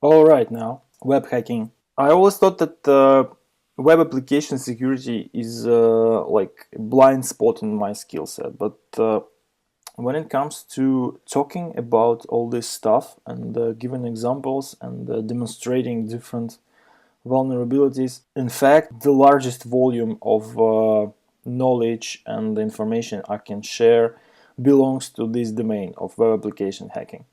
All right, now web hacking. I always thought that web application security is like a blind spot in my skill set, but when it comes to talking about all this stuff and giving examples and demonstrating different vulnerabilities, in fact, the largest volume of knowledge and information I can share belongs to this domain of web application hacking.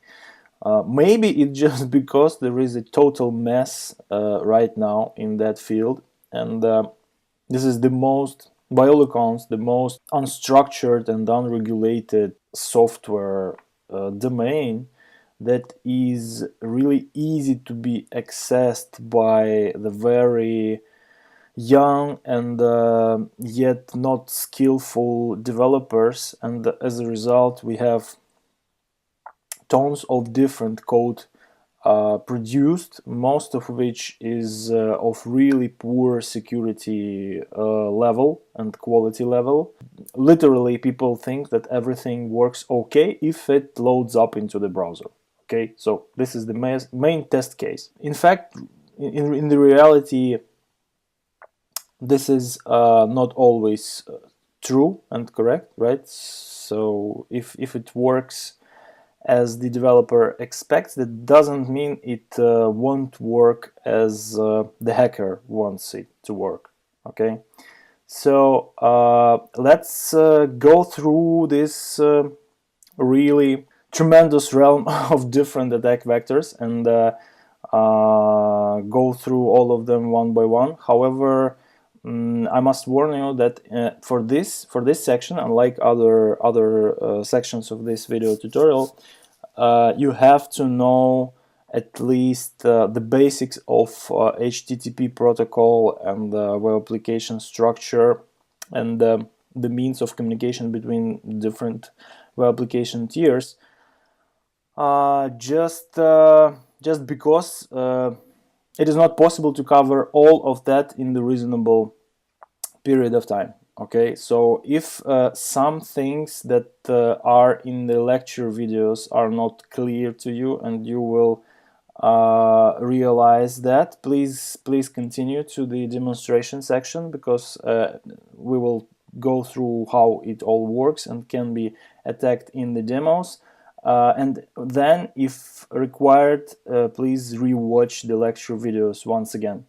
Maybe it's just because there is a total mess right now in that field, and this is the most, by all accounts, the most unstructured and unregulated software domain that is really easy to be accessed by the very young and yet not skillful developers, and as a result we have tons of different code produced, most of which is of really poor security level and quality level. Literally, people think that everything works okay if it loads up into the browser. Okay, so this is the main test case. In fact, in the reality, this is not always true and correct, right? So if it works as the developer expects, that doesn't mean it won't work as the hacker wants it to work. Okay, so let's go through this really tremendous realm of different attack vectors and go through all of them one by one. However, I must warn you that for this section, unlike other sections of this video tutorial, you have to know at least the basics of HTTP protocol and web application structure and the means of communication between different web application tiers. Just because it is not possible to cover all of that in the reasonable period of time. Okay, so if some things that are in the lecture videos are not clear to you and you will realize that, please continue to the demonstration section, because we will go through how it all works and can be attacked in the demos. And then, if required, please rewatch the lecture videos once again.